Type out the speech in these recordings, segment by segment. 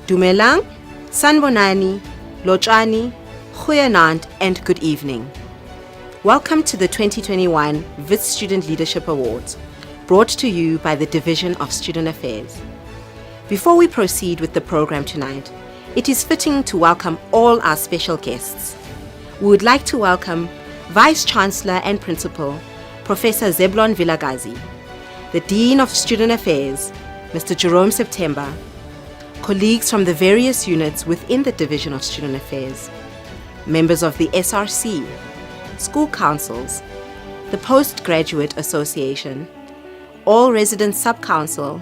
Dumelang, Sanbonani, Lotshani, Goeienaand, and good evening. Welcome to the 2021 Wits Student Leadership Awards, brought to you by the Division of Student Affairs. Before we proceed with the program tonight, it is fitting to welcome all our special guests. We would like to welcome Vice Chancellor and Principal, Professor Zeblon Vilagazi, the Dean of Student Affairs, Mr. Jerome September, colleagues from the various units within the Division of Student Affairs, members of the SRC, school councils, the Postgraduate Association, all resident sub-council,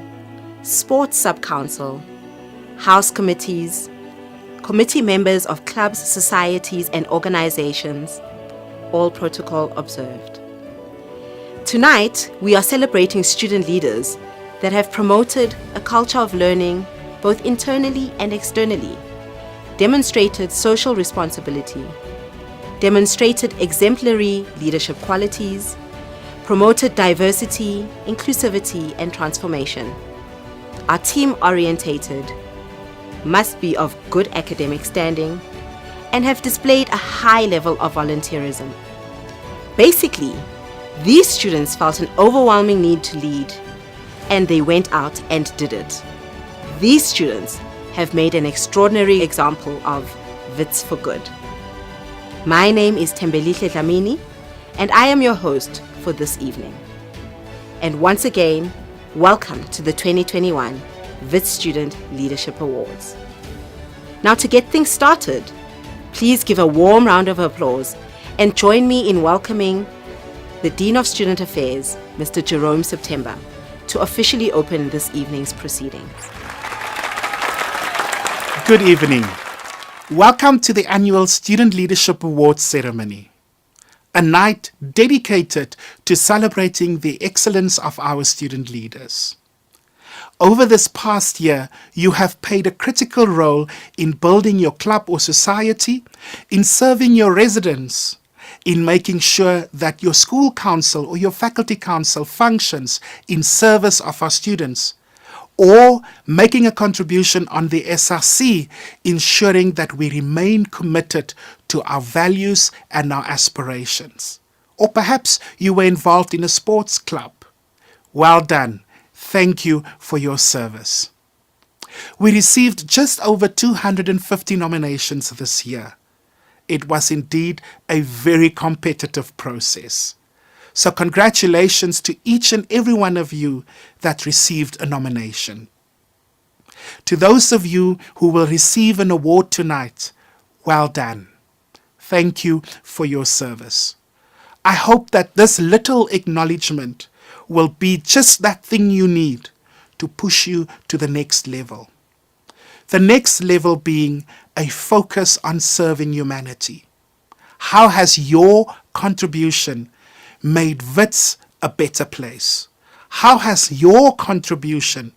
sports sub-council, house committees, committee members of clubs, societies, and organizations, all protocol observed. Tonight, we are celebrating student leaders that have promoted a culture of learning both internally and externally, demonstrated social responsibility, demonstrated exemplary leadership qualities, promoted diversity, inclusivity, and transformation, are team-orientated, must be of good academic standing, and have displayed a high level of volunteerism. Basically, these students felt an overwhelming need to lead, and they went out and did it. These students have made an extraordinary example of Wits for Good. My name is Tembelihle Dlamini, and I am your host for this evening. And once again, welcome to the 2021 Wits Student Leadership Awards. Now, to get things started, please give a warm round of applause and join me in welcoming the Dean of Student Affairs, Mr. Jerome September, to officially open this evening's proceedings. Good evening. Welcome to the annual Student Leadership Awards ceremony, a night dedicated to celebrating the excellence of our student leaders. Over this past year, you have played a critical role in building your club or society, in serving your residents, in making sure that your school council or your faculty council functions in service of our students, or making a contribution on the SRC, ensuring that we remain committed to our values and our aspirations. Or perhaps you were involved in a sports club. Well done. Thank you for your service. We received just over 250 nominations this year. It was indeed a very competitive process. So congratulations to each and every one of you that received a nomination. To those of you who will receive an award tonight, well done. Thank you for your service. I hope that this little acknowledgement will be just that thing you need to push you to the next level. The next level being a focus on serving humanity. How has your contribution made Wits a better place? How has your contribution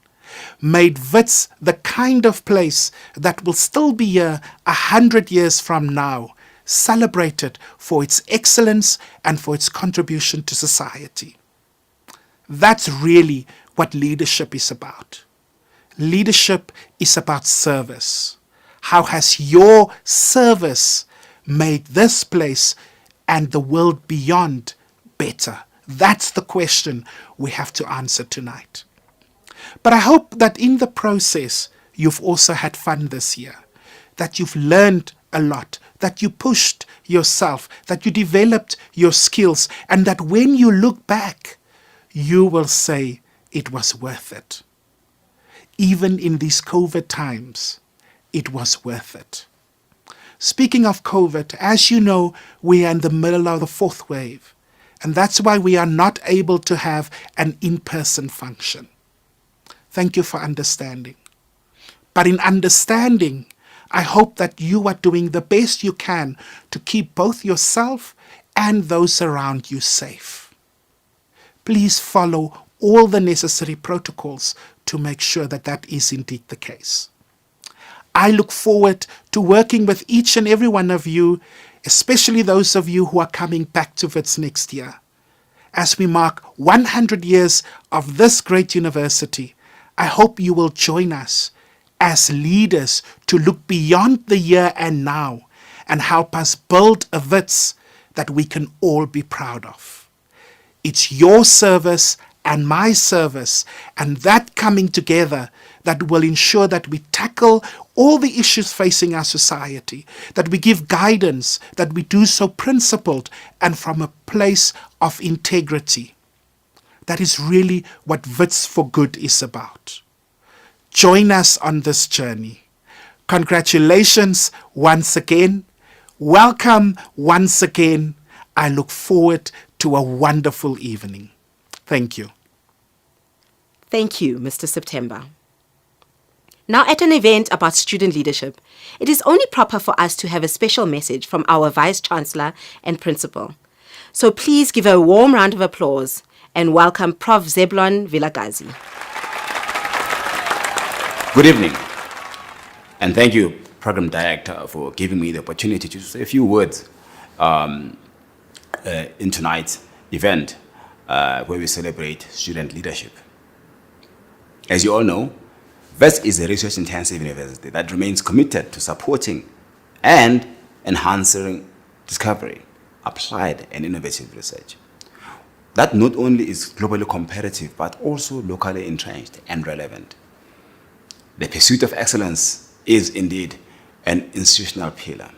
made Wits the kind of place that will still be here 100 years from now, celebrated for its excellence and for its contribution to society? That's really what leadership is about. Leadership is about service. How has your service made this place and the world beyond better? That's the question we have to answer tonight. But I hope that in the process, you've also had fun this year, that you've learned a lot, that you pushed yourself, that you developed your skills, and that when you look back, you will say it was worth it. Even in these COVID times, it was worth it. Speaking of COVID, as you know, we are in the middle of the fourth wave. And that's why we are not able to have an in-person function. Thank you for understanding. But in understanding, I hope that you are doing the best you can to keep both yourself and those around you safe. Please follow all the necessary protocols to make sure that that is indeed the case. I look forward to working with each and every one of you, especially those of you who are coming back to Wits next year. As we mark 100 years of this great university, I hope you will join us as leaders to look beyond the here and now and help us build a Wits that we can all be proud of. It's your service and my service, and that coming together that will ensure that we tackle all the issues facing our society, that we give guidance, that we do so principled and from a place of integrity. That is really what Wits for Good is about. Join us on this journey. Congratulations once again. Welcome once again. I look forward to a wonderful evening. Thank you. Thank you, Mr. September. Now, at an event about student leadership, it is only proper for us to have a special message from our Vice Chancellor and Principal. So please give a warm round of applause and welcome Prof. Zeblon Vilagazi. Good evening, and thank you, Program Director, for giving me the opportunity to say a few words in tonight's event where we celebrate student leadership. As you all know, Wits is a research-intensive university that remains committed to supporting and enhancing discovery, applied and innovative research. That not only is globally competitive, but also locally entrenched and relevant. The pursuit of excellence is indeed an institutional pillar,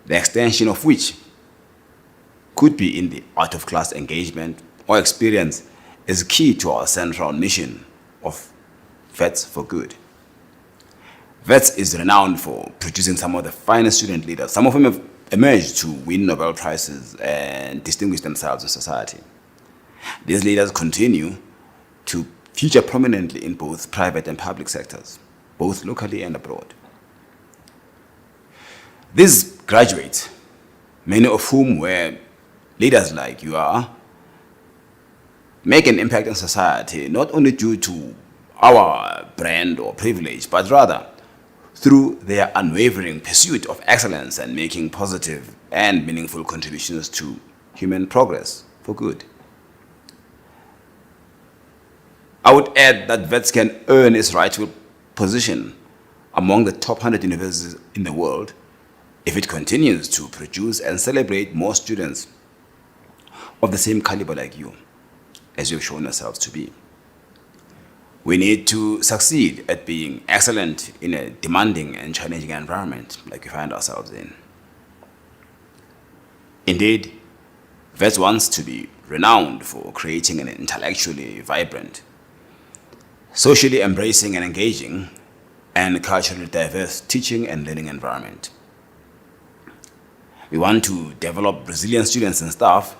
the extension of which could be in the out-of-class engagement or experience is key to our central mission of Wits for Good. Wits is renowned for producing some of the finest student leaders. Some of them have emerged to win Nobel Prizes and distinguish themselves in society. These leaders continue to feature prominently in both private and public sectors, both locally and abroad. These graduates, many of whom were leaders like you are, make an impact on society not only due to our brand or privilege, but rather through their unwavering pursuit of excellence and making positive and meaningful contributions to human progress for good. I would add that Wits can earn its rightful position among the top 100 universities in the world if it continues to produce and celebrate more students of the same caliber like you, as you've shown yourselves to be. We need to succeed at being excellent in a demanding and challenging environment like we find ourselves in. Indeed, Wits wants to be renowned for creating an intellectually vibrant, socially embracing and engaging, and culturally diverse teaching and learning environment. We want to develop resilient students and staff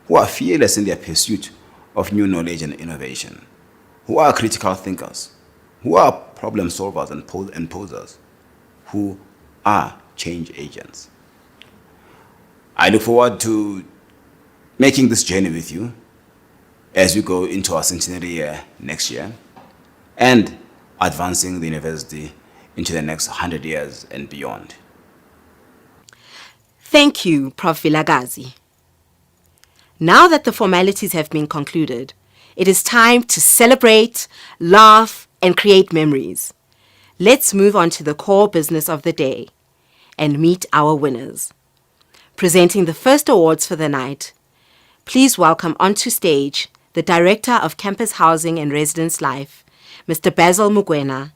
who are fearless in their pursuit of new knowledge and innovation, who are critical thinkers, who are problem solvers and posers, who are change agents. I look forward to making this journey with you as we go into our centenary year next year and advancing the university into the next 100 years and beyond. Thank you, Prof. Vilagazi. Now that the formalities have been concluded, it is time to celebrate, laugh, and create memories. Let's move on to the core business of the day and meet our winners. Presenting the first awards for the night, please welcome onto stage the Director of Campus Housing and Residence Life, Mr. Basil Mugwena,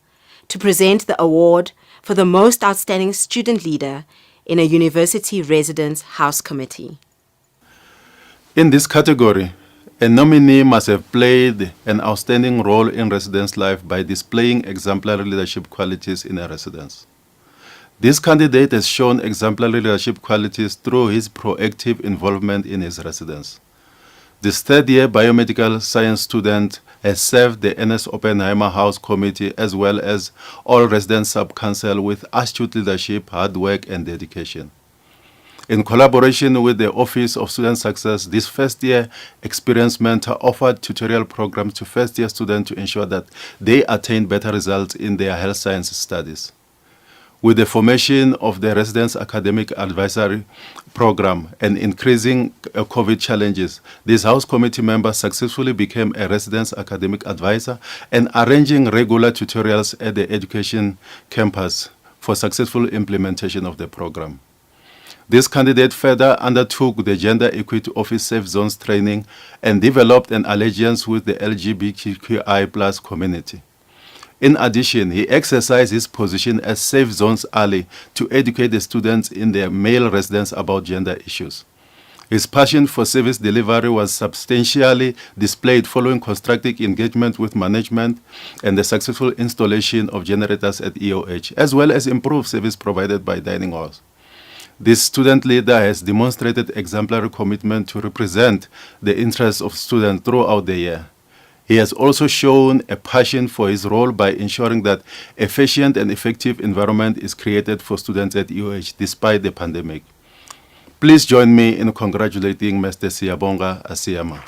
to present the award for the Most Outstanding Student Leader in a University Residence House Committee. In this category, a nominee must have played an outstanding role in residence life by displaying exemplary leadership qualities in a residence. This candidate has shown exemplary leadership qualities through his proactive involvement in his residence. This third-year biomedical science student has served the Ernest Oppenheimer House Committee as well as all resident sub-council with astute leadership, hard work, and dedication. In collaboration with the Office of Student Success, this first-year experienced mentor offered tutorial programs to first-year students to ensure that they attain better results in their health sciences studies. With the formation of the Residence Academic Advisory program and increasing COVID challenges, this House Committee member successfully became a residence academic advisor and arranging regular tutorials at the education campus for successful implementation of the program. This candidate further undertook the Gender Equity Office Safe Zones training and developed an alliance with the LGBTQI+ community. In addition, he exercised his position as Safe Zones ally to educate the students in their male residence about gender issues. His passion for service delivery was substantially displayed following constructive engagement with management and the successful installation of generators at EOH, as well as improved service provided by dining halls. This student leader has demonstrated exemplary commitment to represent the interests of students throughout the year. He has also shown a passion for his role by ensuring that efficient and effective environment is created for students at EOH despite the pandemic. Please join me in congratulating Mr. Siyabonga Asiyama.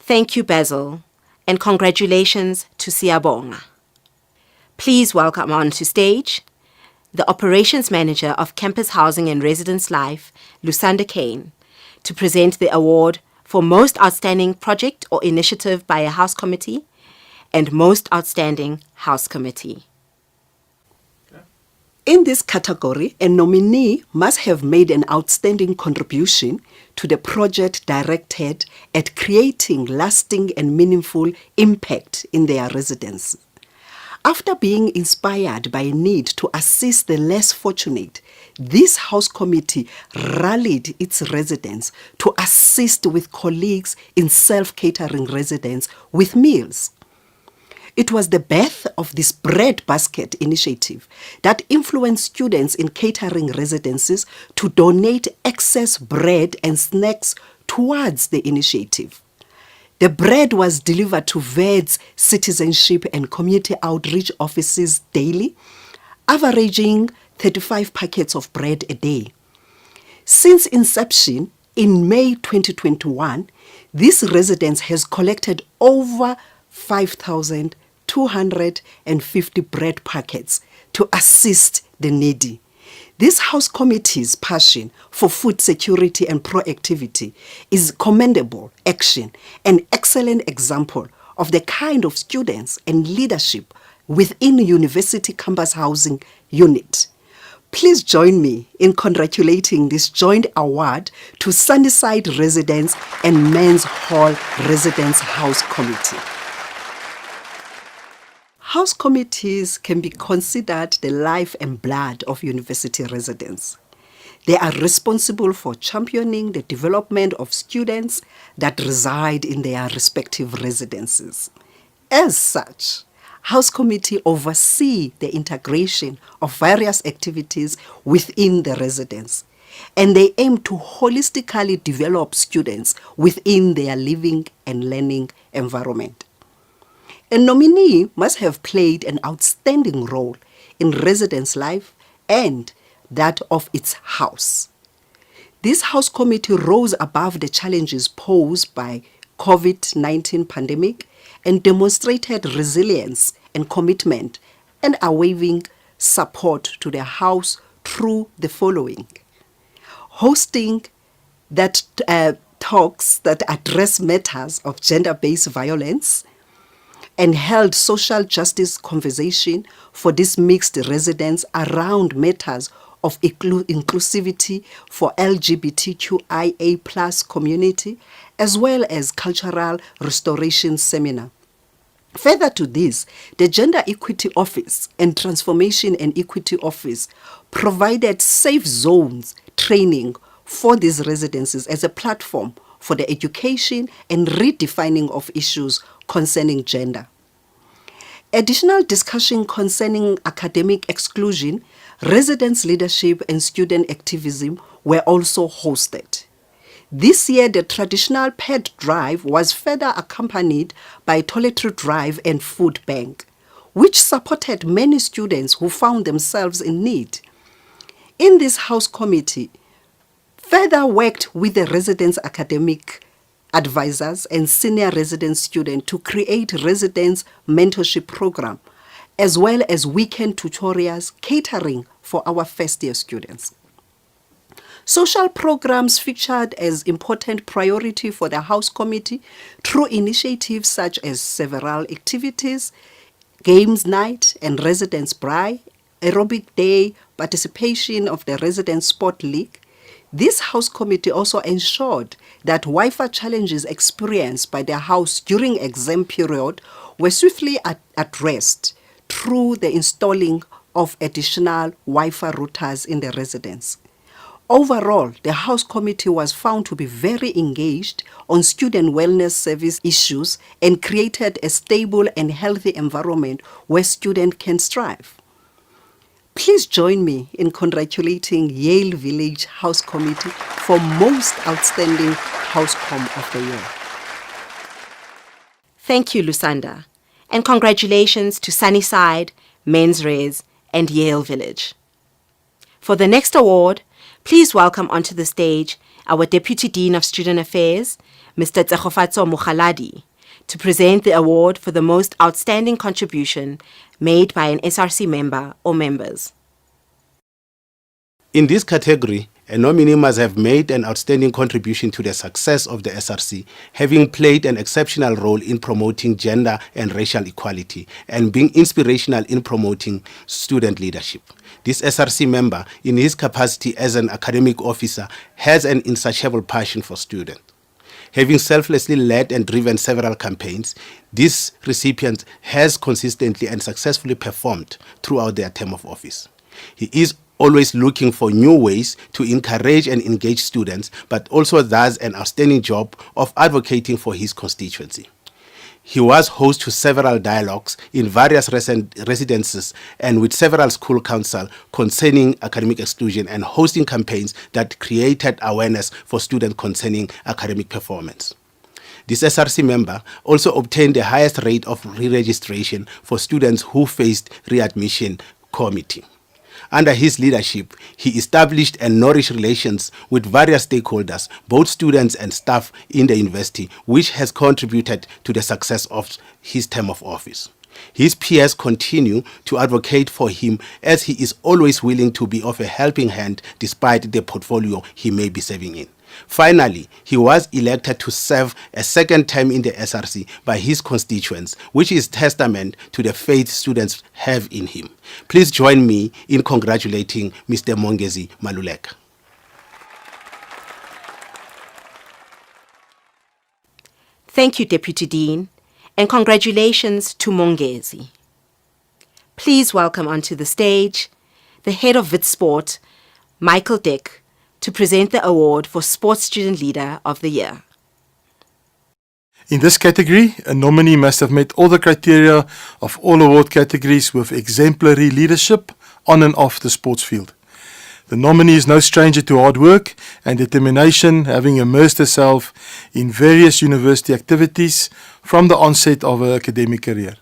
Thank you, Basil, and congratulations to Siyabonga. Please welcome onto stage the Operations Manager of Campus Housing and Residence Life, Lusanda Kane, to present the award for Most Outstanding Project or Initiative by a House Committee and Most Outstanding House Committee. In this category, a nominee must have made an outstanding contribution to the project directed at creating lasting and meaningful impact in their residence. After being inspired by a need to assist the less fortunate, this House Committee rallied its residents to assist with colleagues in self-catering residents with meals. It was the birth of this bread basket initiative that influenced students in catering residences to donate excess bread and snacks towards the initiative. The bread was delivered to VED's citizenship and community outreach offices daily, averaging 35 packets of bread a day. Since inception in May 2021, this residence has collected over 5,250 bread packets to assist the needy. This House Committee's passion for food security and proactivity is commendable action, an excellent example of the kind of students and leadership within University Campus Housing Unit. Please join me in congratulating this joint award to Sunnyside Residents and Men's Hall Residents House Committee. House committees can be considered the life and blood of university residents. They are responsible for championing the development of students that reside in their respective residences. As such, House Committee oversee the integration of various activities within the residence, and they aim to holistically develop students within their living and learning environment. A nominee must have played an outstanding role in residence life and that of its house. This House Committee rose above the challenges posed by COVID-19 pandemic and demonstrated resilience and commitment and unwavering support to the House through the following: hosting that talks that address matters of gender-based violence, and held social justice conversation for these mixed residents around matters of inclusivity for LGBTQIA+ community, as well as cultural restoration seminar. Further to this, the Gender Equity Office and Transformation and Equity Office provided safe zones training for these residences as a platform for the education and redefining of issues concerning gender. Additional discussion concerning academic exclusion, residence leadership, and student activism were also hosted. This year, the traditional pet drive was further accompanied by toiletry drive and food bank, which supported many students who found themselves in need. In this House Committee, further worked with the residence academic advisors and senior residence students to create residence mentorship program as well as weekend tutorials catering for our first-year students. Social programs featured as important priority for the House Committee through initiatives such as several activities, games night and residence braai, aerobic day, participation of the Resident Sport League. This House Committee also ensured that Wi-Fi challenges experienced by the House during exam period were swiftly addressed through the installing of additional Wi-Fi routers in the residence. Overall, the House Committee was found to be very engaged on student wellness service issues and created a stable and healthy environment where students can strive. Please join me in congratulating Yale Village House Committee for Most Outstanding Housecom of the Year. Thank you, Lusanda, and congratulations to Sunnyside, Mensres, and Yale Village. For the next award, please welcome onto the stage our Deputy Dean of Student Affairs, Mr. Tsegofatso Mokhaladi, to present the award for the most outstanding contribution made by an SRC member or members. In this category, a nominee must have made an outstanding contribution to the success of the SRC, having played an exceptional role in promoting gender and racial equality and being inspirational in promoting student leadership. This SRC member, in his capacity as an academic officer, has an insatiable passion for students. Having selflessly led and driven several campaigns, this recipient has consistently and successfully performed throughout their term of office. He is always looking for new ways to encourage and engage students, but also does an outstanding job of advocating for his constituency. He was host to several dialogues in various residences and with several school council concerning academic exclusion and hosting campaigns that created awareness for students concerning academic performance. This SRC member also obtained the highest rate of re-registration for students who faced readmission committee. Under his leadership, he established and nourished relations with various stakeholders, both students and staff in the university, which has contributed to the success of his term of office. His peers continue to advocate for him as he is always willing to be of a helping hand despite the portfolio he may be serving in. Finally, he was elected to serve a second term in the SRC by his constituents, which is testament to the faith students have in him. Please join me in congratulating Mr. Mongezi Maluleka. Thank you, Deputy Dean, and congratulations to Mongezi. Please welcome onto the stage the head of Wits Sport, Michael Dick, to present the award for Sports Student Leader of the Year. In this category, a nominee must have met all the criteria of all award categories with exemplary leadership on and off the sports field. The nominee is no stranger to hard work and determination, having immersed herself in various university activities from the onset of her academic career.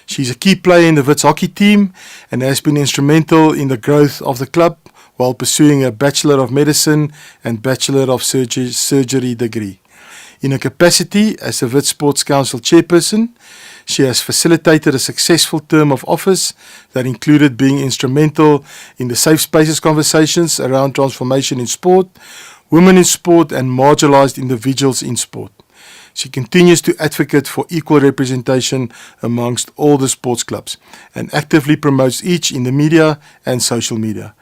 She is a key player in the Wits hockey team and has been instrumental in the growth of the club while pursuing a Bachelor of Medicine and Bachelor of Surgery degree. In her capacity as the Wits Sports Council chairperson, she has facilitated a successful term of office that included being instrumental in the safe spaces conversations around transformation in sport, women in sport and marginalized individuals in sport. She continues to advocate for equal representation amongst all the sports clubs and actively promotes each in the media and social media.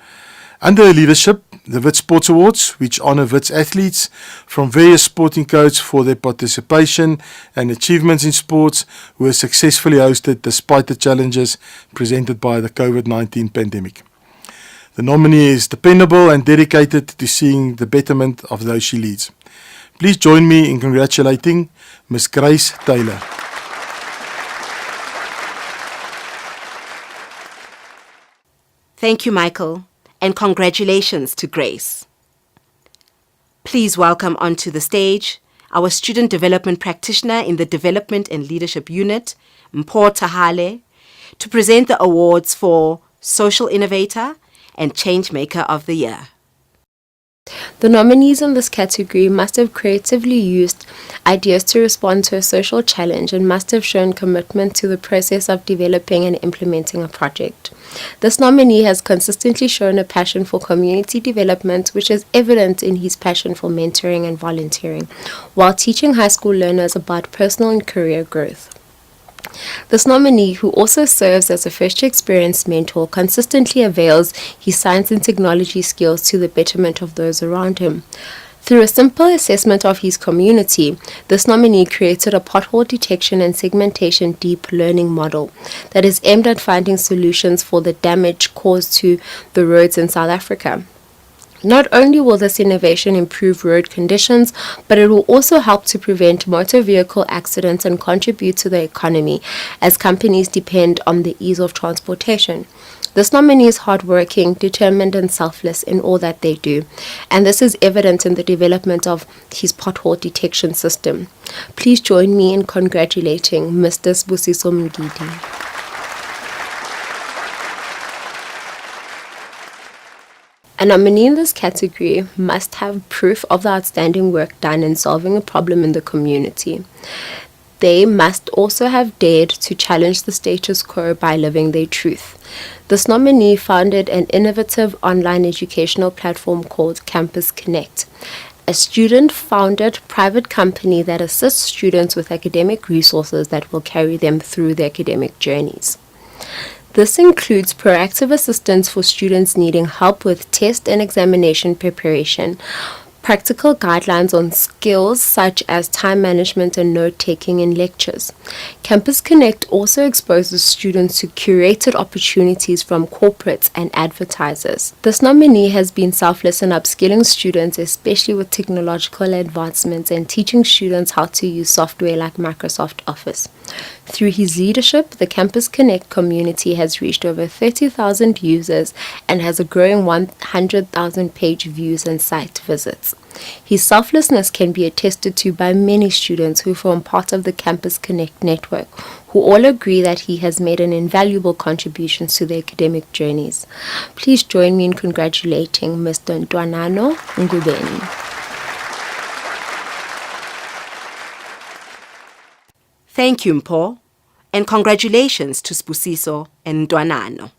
Under her leadership, the Wits Sports Awards, which honour Wits athletes from various sporting codes for their participation and achievements in sports, were successfully hosted despite the challenges presented by the COVID-19 pandemic. The nominee is dependable and dedicated to seeing the betterment of those she leads. Please join me in congratulating Ms. Grace Taylor. Thank you, Michael, and congratulations to Grace. Please welcome onto the stage our Student Development Practitioner in the Development and Leadership Unit, Mpho Tahale, to present the awards for Social Innovator and Changemaker of the Year. The nominees in this category must have creatively used ideas to respond to a social challenge and must have shown commitment to the process of developing and implementing a project. This nominee has consistently shown a passion for community development, which is evident in his passion for mentoring and volunteering, while teaching high school learners about personal and career growth. This nominee, who also serves as a first-year experienced mentor, consistently avails his science and technology skills to the betterment of those around him. Through a simple assessment of his community, this nominee created a pothole detection and segmentation deep learning model that is aimed at finding solutions for the damage caused to the roads in South Africa. Not only will this innovation improve road conditions, but it will also help to prevent motor vehicle accidents and contribute to the economy, as companies depend on the ease of transportation. This nominee is hardworking, determined, and selfless in all that they do, and this is evident in the development of his pothole detection system. Please join me in congratulating Mr. Sbusiso Mngidi. A nominee in this category must have proof of the outstanding work done in solving a problem in the community. They must also have dared to challenge the status quo by living their truth. This nominee founded an innovative online educational platform called Campus Connect, a student-founded private company that assists students with academic resources that will carry them through their academic journeys. This includes proactive assistance for students needing help with test and examination preparation, practical guidelines on skills such as time management and note-taking in lectures. Campus Connect also exposes students to curated opportunities from corporates and advertisers. This nominee has been selfless in upskilling students, especially with technological advancements, and teaching students how to use software like Microsoft Office. Through his leadership, the Campus Connect community has reached over 30,000 users and has a growing 100,000 page views and site visits. His selflessness can be attested to by many students who form part of the Campus Connect network, who all agree that he has made an invaluable contribution to their academic journeys. Please join me in congratulating Mr. Ntwanano Ngubeni. Thank you, Mpo, and congratulations to Sbusiso and Ntwanano.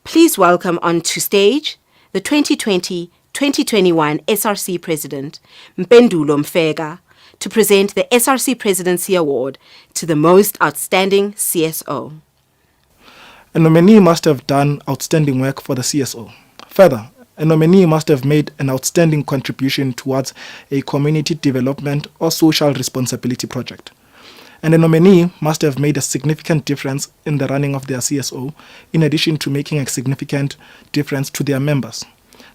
Please welcome onto stage the 2020-2021 SRC President, Mpendulo Mfeka, to present the SRC Presidency Award to the most outstanding CSO. A nominee must have done outstanding work for the CSO. Further, a nominee must have made an outstanding contribution towards a community development or social responsibility project. And a nominee must have made a significant difference in the running of their CSO, in addition to making a significant difference to their members.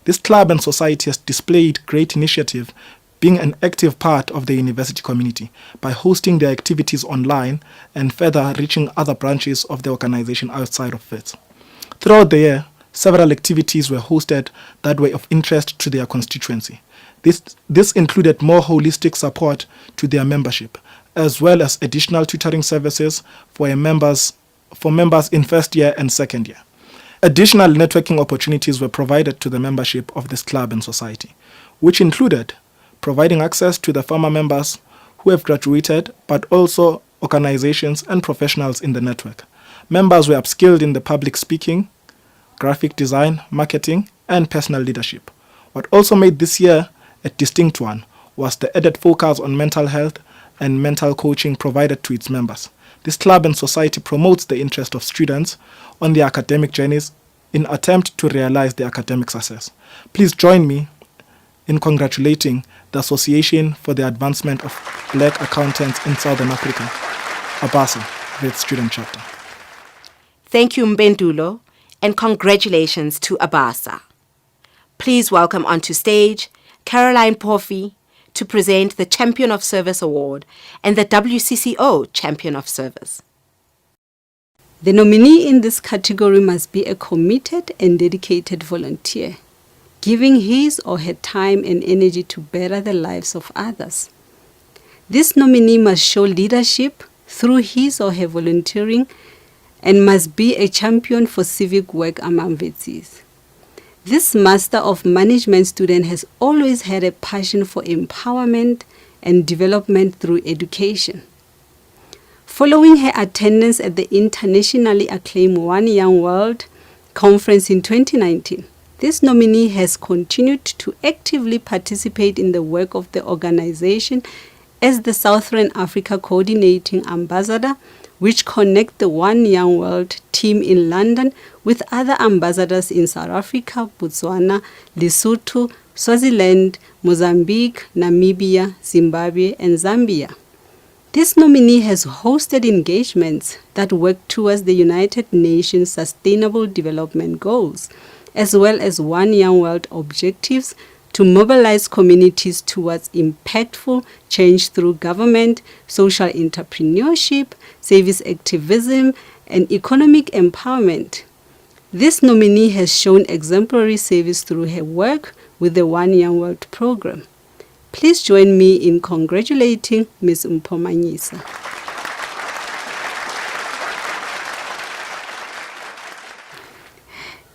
This club and society has displayed great initiative, being an active part of the university community by hosting their activities online and further reaching other branches of the organization outside of Wits. Throughout the year, several activities were hosted that were of interest to their constituency. This included more holistic support to their membership, as well as additional tutoring services for members in first year and second year. Additional networking opportunities were provided to the membership of this club and society, which included providing access to the former members who have graduated, but also organizations and professionals in the network. Members were upskilled in the public speaking, graphic design, marketing, and personal leadership. What also made this year a distinct one was the added focus on mental health and mental coaching provided to its members. This club and society promotes the interest of students on their academic journeys in an attempt to realize their academic success. Please join me in congratulating the Association for the Advancement of Black Accountants in Southern Africa, ABASA, with student chapter. Thank you, Mpendulo, and congratulations to ABASA. Please welcome onto stage Caroline Porfi to present the Champion of Service Award and the WCCO Champion of Service. The nominee in this category must be a committed and dedicated volunteer, giving his or her time and energy to better the lives of others. This nominee must show leadership through his or her volunteering and must be a champion for civic work among Witsis. This Master of Management student has always had a passion for empowerment and development through education. Following her attendance at the internationally acclaimed One Young World conference in 2019, this nominee has continued to actively participate in the work of the organization as the Southern Africa Coordinating Ambassador, which connect the One Young World team in London with other ambassadors in South Africa, Botswana, Lesotho, Swaziland, Mozambique, Namibia, Zimbabwe, and Zambia. This nominee has hosted engagements that work towards the United Nations Sustainable Development Goals, as well as One Young World objectives to mobilize communities towards impactful change through government, social entrepreneurship, service activism, and economic empowerment. This nominee has shown exemplary service through her work with the One Young World program. Please join me in congratulating Ms. Mpomanyisa.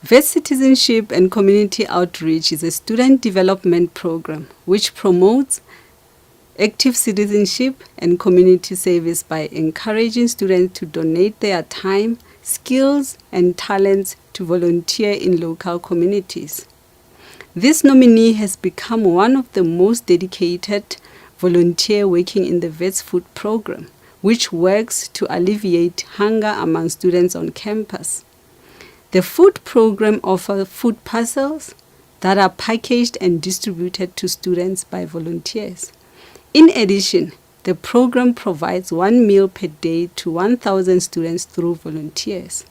Wits Citizenship and Community Outreach is a student development program which promotes active citizenship and community service by encouraging students to donate their time, skills, and talents to volunteer in local communities. This nominee has become one of the most dedicated volunteers working in the Wits Food program, which works to alleviate hunger among students on campus. The food program offers food parcels that are packaged and distributed to students by volunteers. In addition, the program provides 1 meal per day to 1,000 students through volunteers.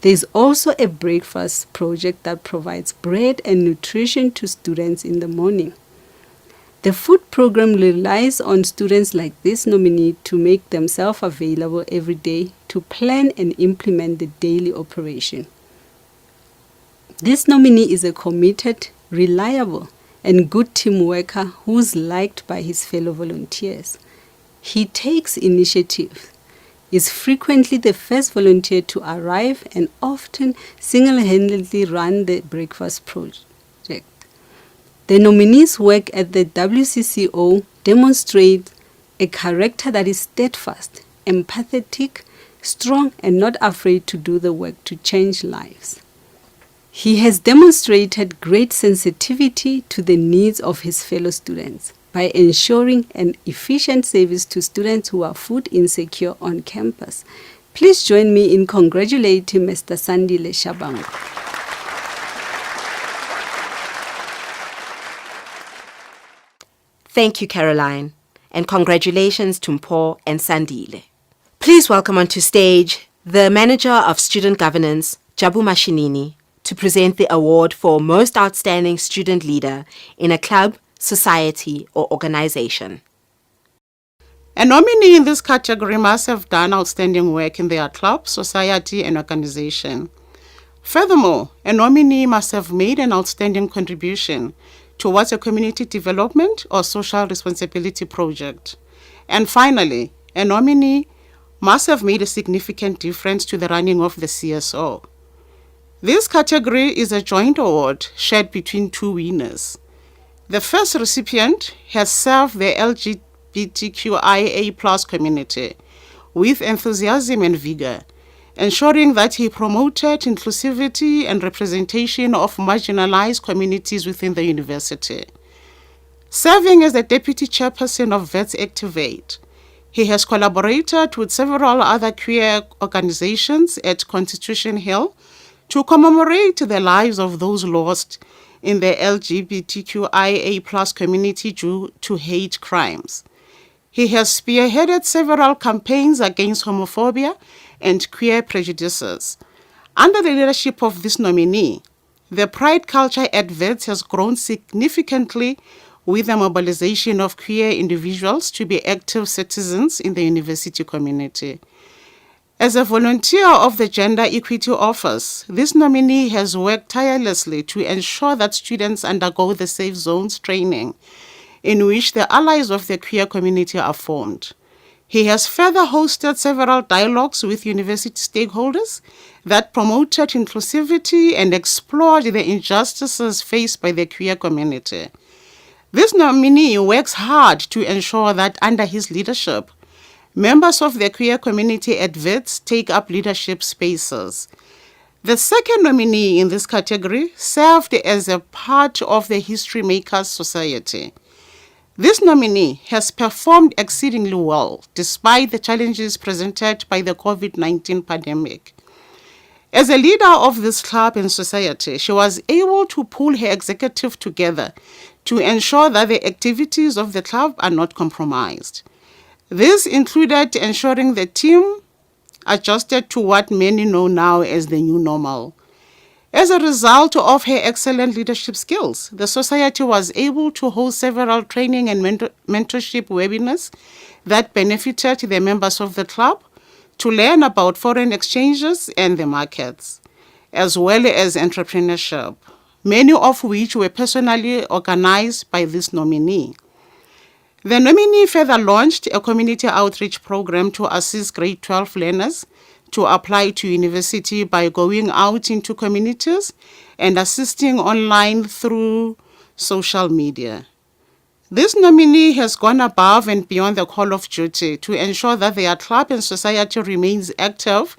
There is also a breakfast project that provides bread and nutrition to students in the morning. The food program relies on students like this nominee to make themselves available every day to plan and implement the daily operation. This nominee is a committed, reliable, and good team worker who's liked by his fellow volunteers. He takes initiative, is frequently the first volunteer to arrive, and often single-handedly run the breakfast project. The nominee's work at the WCCO demonstrates a character that is steadfast, empathetic, strong, and not afraid to do the work to change lives. He has demonstrated great sensitivity to the needs of his fellow students by ensuring an efficient service to students who are food insecure on campus. Please join me in congratulating Mr. Sandile Shabangu. Thank you, Caroline, and congratulations to Mpho and Sandile. Please welcome onto stage the Manager of Student Governance, Jabu Mashinini, to present the award for Most Outstanding Student Leader in a club, society, or organization. A nominee in this category must have done outstanding work in their club, society, and organization. Furthermore, a nominee must have made an outstanding contribution towards a community development or social responsibility project. And finally, a nominee must have made a significant difference to the running of the CSO. This category is a joint award shared between two winners. The first recipient has served the LGBTQIA+ community with enthusiasm and vigor, ensuring that he promoted inclusivity and representation of marginalized communities within the university. Serving as the Deputy Chairperson of Wits Activate, he has collaborated with several other queer organizations at Constitution Hill to commemorate the lives of those lost in the LGBTQIA+ community due to hate crimes. He has spearheaded several campaigns against homophobia and queer prejudices. Under the leadership of this nominee, the pride culture at Wits has grown significantly with the mobilization of queer individuals to be active citizens in the university community. As a volunteer of the Gender Equity Office, this nominee has worked tirelessly to ensure that students undergo the Safe Zones training, in which the allies of the queer community are formed. He has further hosted several dialogues with university stakeholders that promoted inclusivity and explored the injustices faced by the queer community. This nominee works hard to ensure that under his leadership, members of the queer community at Wits take up leadership spaces. The second nominee in this category served as a part of the History Makers Society. This nominee has performed exceedingly well despite the challenges presented by the COVID-19 pandemic. As a leader of this club and society, she was able to pull her executive together to ensure that the activities of the club are not compromised. This included ensuring the team adjusted to what many know now as the new normal. As a result of her excellent leadership skills, the society was able to host several training and mentorship webinars that benefited the members of the club to learn about foreign exchanges and the markets, as well as entrepreneurship, many of which were personally organized by this nominee. The nominee further launched a community outreach program to assist grade 12 learners to apply to university by going out into communities and assisting online through social media. This nominee has gone above and beyond the call of duty to ensure that their club and society remains active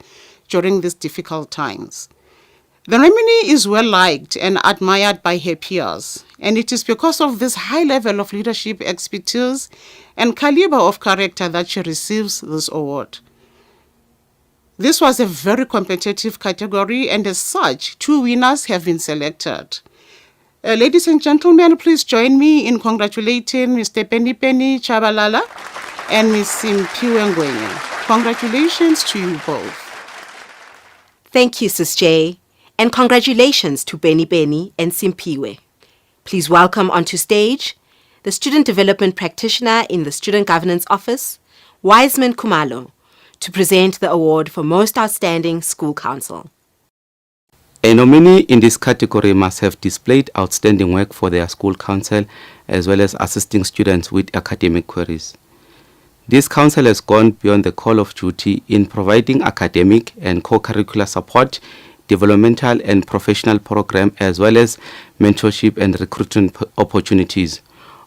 during these difficult times. The nominee is well liked and admired by her peers, and it is because of this high level of leadership expertise and caliber of character that she receives this award. This was a very competitive category, and as such, 2 winners have been selected. Ladies and gentlemen, please join me in congratulating Mr. Penny Chabalala and Ms. Simpiwe Ngwenya. Congratulations to you both. Thank you, Sis J, and congratulations to Benny and Simpiwe. Please welcome onto stage the Student Development Practitioner in the Student Governance Office, Wiseman Khumalo, to present the award for Most Outstanding School Council. A nominee in this category must have displayed outstanding work for their school council as well as assisting students with academic queries. This council has gone beyond the call of duty in providing academic and co-curricular support, developmental and professional program, as well as mentorship and recruitment opportunities.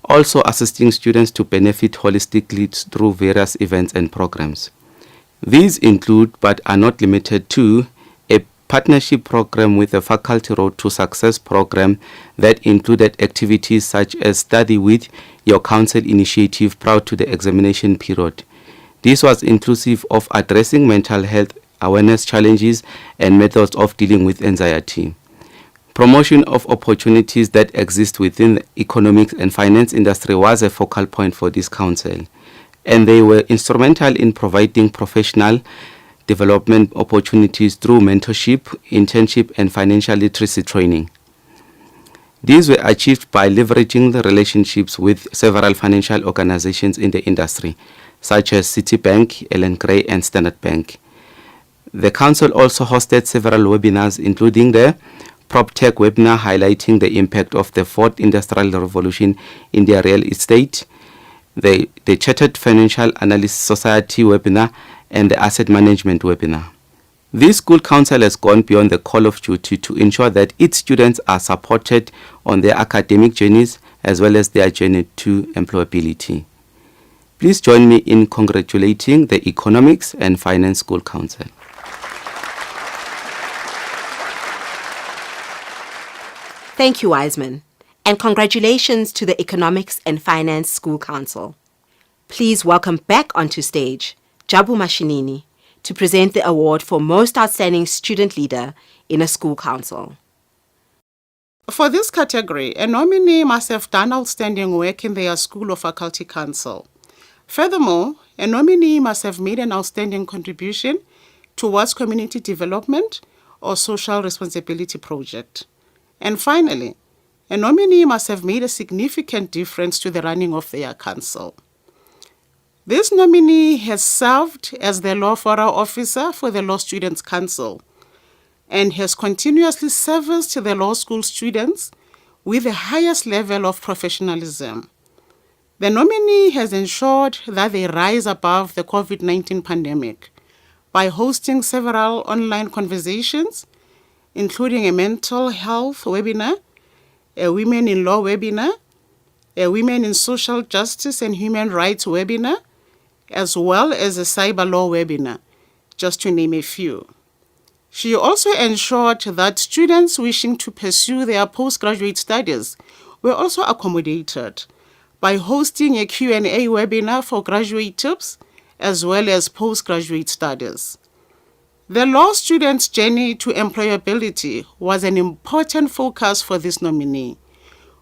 Also assisting students to benefit holistically through various events and programs. These include, but are not limited to, a partnership program with the Faculty Road to Success program that included activities such as Study With Your Council initiative prior to the examination period. This was inclusive of addressing mental health awareness challenges and methods of dealing with anxiety. Promotion of opportunities that exist within the economics and finance industry was a focal point for this council, and they were instrumental in providing professional development opportunities through mentorship, internship, and financial literacy training. These were achieved by leveraging the relationships with several financial organizations in the industry, such as Citibank, Ellen Gray, and Standard Bank. The council also hosted several webinars, including the PropTech webinar highlighting the impact of the 4th Industrial Revolution in the real estate, the Chartered Financial Analyst Society webinar, and the Asset Management webinar. This school council has gone beyond the call of duty to ensure that its students are supported on their academic journeys as well as their journey to employability. Please join me in congratulating the Economics and Finance School Council. Thank you, Wiseman, and congratulations to the Economics and Finance School Council. Please welcome back onto stage Jabu Mashinini to present the award for Most Outstanding Student Leader in a School Council. For this category, a nominee must have done outstanding work in their school or faculty council. Furthermore, a nominee must have made an outstanding contribution towards community development or social responsibility project. And finally, a nominee must have made a significant difference to the running of their council. This nominee has served as the Law Fora Officer for the Law Students' Council and has continuously serviced the law school students with the highest level of professionalism. The nominee has ensured that they rise above the COVID-19 pandemic by hosting several online conversations, including a mental health webinar, a women in law webinar, a women in social justice and human rights webinar, as well as a cyber law webinar, just to name a few. She also ensured that students wishing to pursue their postgraduate studies were also accommodated by hosting a Q&A webinar for graduate tips as well as postgraduate studies. The law student's journey to employability was an important focus for this nominee,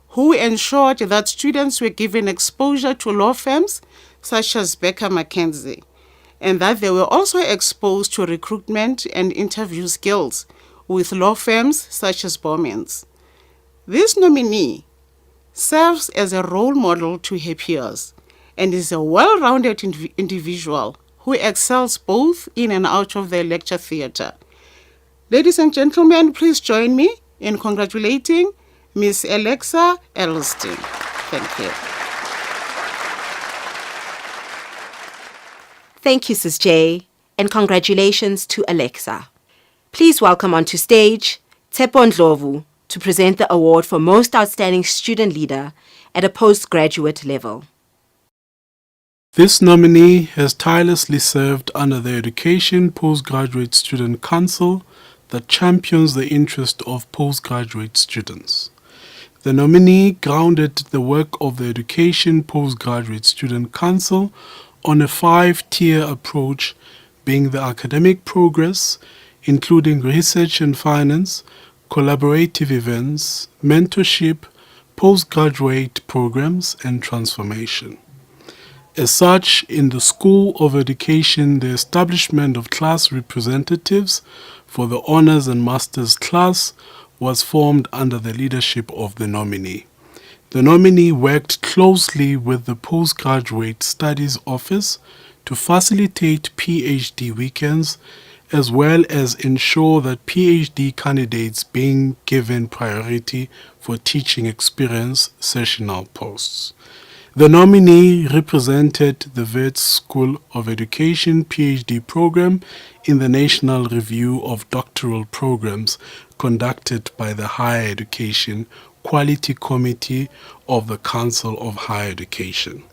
who ensured that students were given exposure to law firms such as Baker McKenzie, and that they were also exposed to recruitment and interview skills with law firms such as Bowman's. This nominee serves as a role model to her peers and is a well-rounded individual who excels both in and out of the lecture theatre. Ladies and gentlemen, please join me in congratulating Ms. Alexa Elstein. Thank you. Thank you, Sis J, and congratulations to Alexa. Please welcome onto stage Tsepo Ndlovu to present the award for Most Outstanding Student Leader at a postgraduate level. This nominee has tirelessly served under the Education Postgraduate Student Council that champions the interest of postgraduate students. The nominee grounded the work of the Education Postgraduate Student Council on a 5-tier approach, being the academic progress, including research and finance, collaborative events, mentorship, postgraduate programs, and transformation. As such, in the School of Education, the establishment of class representatives for the Honours and Masters class was formed under the leadership of the nominee. The nominee worked closely with the Postgraduate Studies Office to facilitate PhD weekends, as well as ensure that PhD candidates being given priority for teaching experience sessional posts. The nominee represented the Wits School of Education PhD program in the National Review of Doctoral Programs conducted by the Higher Education Quality Committee of the Council of Higher Education.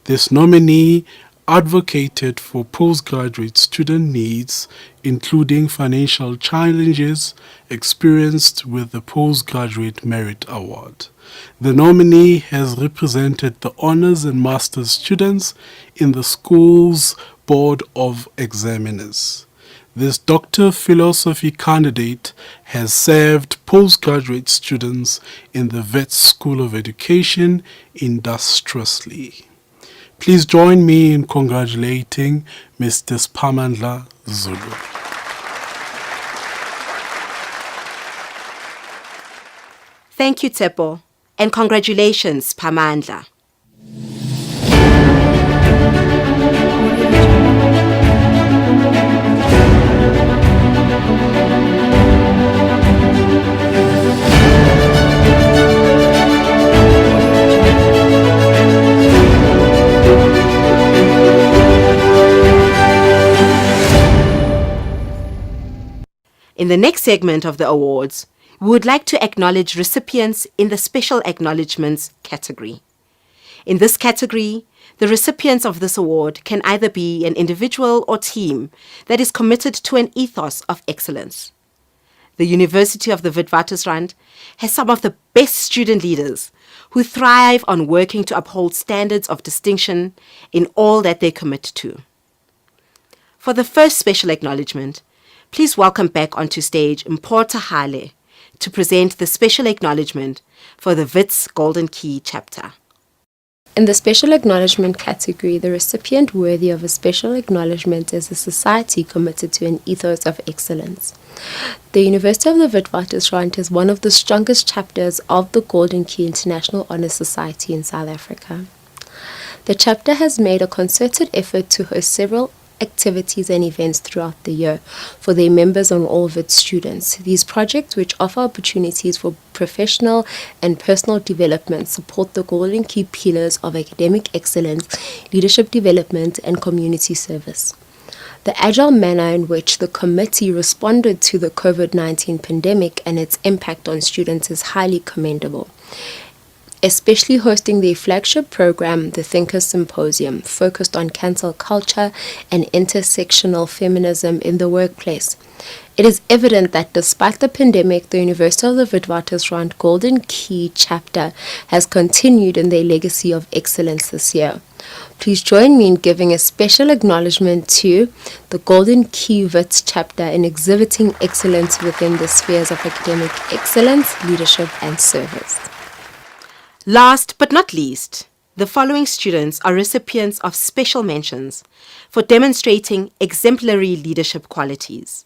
This nominee advocated for postgraduate student needs, including financial challenges experienced with the Postgraduate Merit Award. The nominee has represented the Honours and Masters students in the school's Board of Examiners. This Doctor of Philosophy candidate has served postgraduate students in the Wits School of Education industriously. Please join me in congratulating Mr. Spamandla Zulu. Thank you, Tsepo, and congratulations, Pamandla. In the next segment of the awards, we would like to acknowledge recipients in the Special Acknowledgements category. In this category, the recipients of this award can either be an individual or team that is committed to an ethos of excellence. The University of the Witwatersrand has some of the best student leaders who thrive on working to uphold standards of distinction in all that they commit to. For the first special acknowledgement, please welcome back onto stage Mporta Hale to present the special acknowledgement for the Wits Golden Key chapter. In the special acknowledgement category, the recipient worthy of a special acknowledgement is a society committed to an ethos of excellence. The University of the Witwatersrand is one of the strongest chapters of the Golden Key International Honour Society in South Africa. The chapter has made a concerted effort to host several activities and events throughout the year for their members and all of its students. These projects, which offer opportunities for professional and personal development, support the golden key pillars of academic excellence, leadership development, and community service. The agile manner in which the committee responded to the COVID-19 pandemic and its impact on students is highly commendable, especially hosting their flagship program, the Thinkers Symposium, focused on cancel culture and intersectional feminism in the workplace. It is evident that despite the pandemic, the University of the Witwatersrand Golden Key chapter has continued in their legacy of excellence this year. Please join me in giving a special acknowledgement to the Golden Key Wits chapter in exhibiting excellence within the spheres of academic excellence, leadership, and service. Last but not least, the following students are recipients of special mentions for demonstrating exemplary leadership qualities.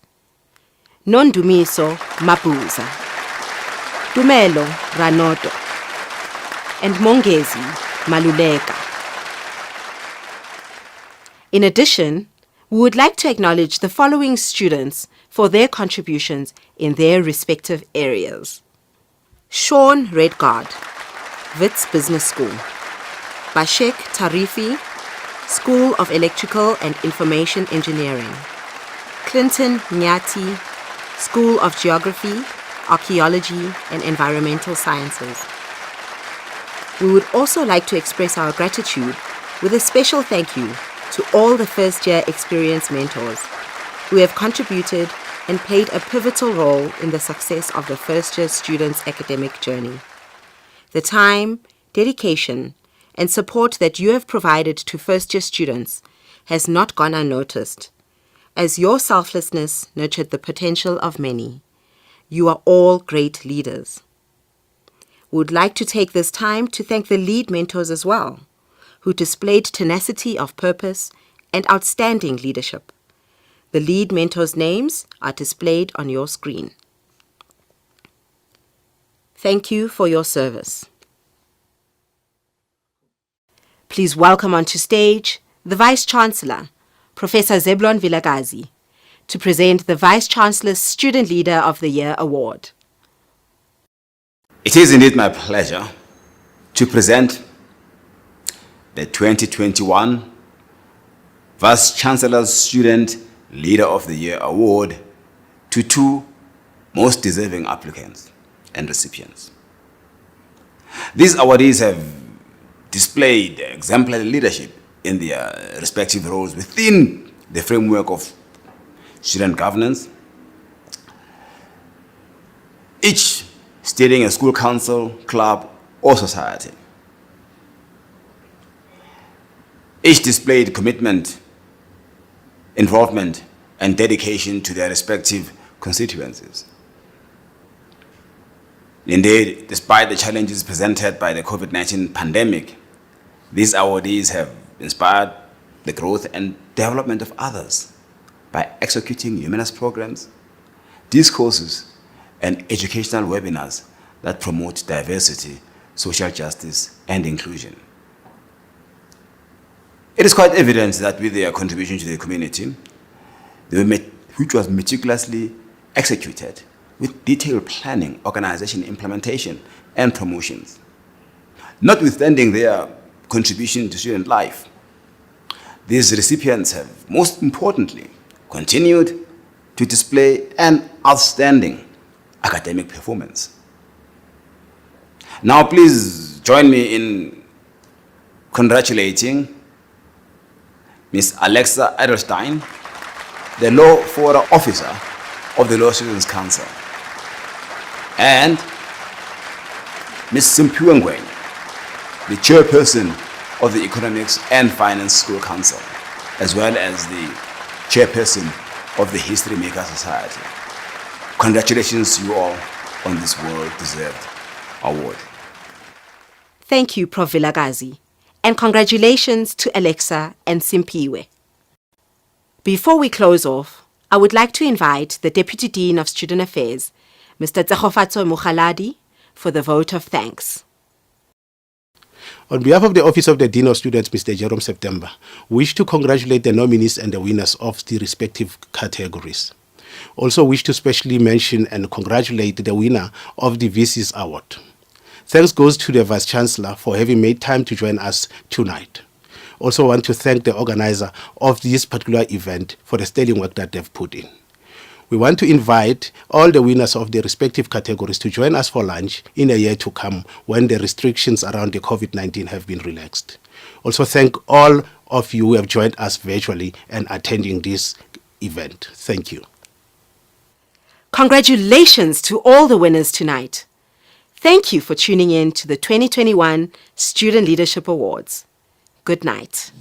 Nondumiso Mabuza, Tumelo Ranoto, and Mongezi Maluleka. In addition, we would like to acknowledge the following students for their contributions in their respective areas. Sean Redguard, Wits Business School. Bashek Tarifi, School of Electrical and Information Engineering. Clinton Nyati, School of Geography, Archaeology and Environmental Sciences. We would also like to express our gratitude with a special thank you to all the first-year experience mentors who have contributed and played a pivotal role in the success of the first-year students' academic journey. The time, dedication, and support that you have provided to first-year students has not gone unnoticed, as your selflessness nurtured the potential of many. You are all great leaders. We would like to take this time to thank the lead mentors as well, who displayed tenacity of purpose and outstanding leadership. The lead mentors' names are displayed on your screen. Thank you for your service. Please welcome onto stage the Vice-Chancellor, Professor Zeblon Vilakazi, to present the Vice-Chancellor's Student Leader of the Year Award. It is indeed my pleasure to present the 2021 Vice-Chancellor's Student Leader of the Year Award to two most deserving applicants and recipients. These awardees have displayed exemplary leadership in their respective roles within the framework of student governance, each steering a school council, club, or society. Each displayed commitment, involvement, and dedication to their respective constituencies. Indeed, despite the challenges presented by the COVID-19 pandemic, these awardees have inspired the growth and development of others by executing humanist programs, discourses, and educational webinars that promote diversity, social justice, and inclusion. It is quite evident that with their contribution to the community, which was meticulously executed with detailed planning, organization, implementation, and promotions. Notwithstanding their contribution to student life, these recipients have most importantly continued to display an outstanding academic performance. Now please join me in congratulating Ms. Alexa Edelstein, the Law Fora Officer of the Law Students' Council, and Ms. Simpiwe Ngwenya, the Chairperson of the Economics and Finance School Council, as well as the Chairperson of the History Maker Society. Congratulations to you all on this well-deserved award. Thank you, Prof. Vilakazi, and congratulations to Alexa and Simpiwe. Before we close off, I would like to invite the Deputy Dean of Student Affairs, Mr. Tsegofatso Mukhaladi, for the vote of thanks. On behalf of the Office of the Dean of Students, Mr. Jerome September, we wish to congratulate the nominees and the winners of the respective categories. Also wish to specially mention and congratulate the winner of the VC's Award. Thanks goes to the Vice Chancellor for having made time to join us tonight. Also want to thank the organizer of this particular event for the sterling work that they've put in. We want to invite all the winners of the respective categories to join us for lunch in a year to come when the restrictions around the COVID-19 have been relaxed. Also thank all of you who have joined us virtually and attending this event. Thank you. Congratulations to all the winners tonight. Thank you for tuning in to the 2021 Student Leadership Awards. Good night.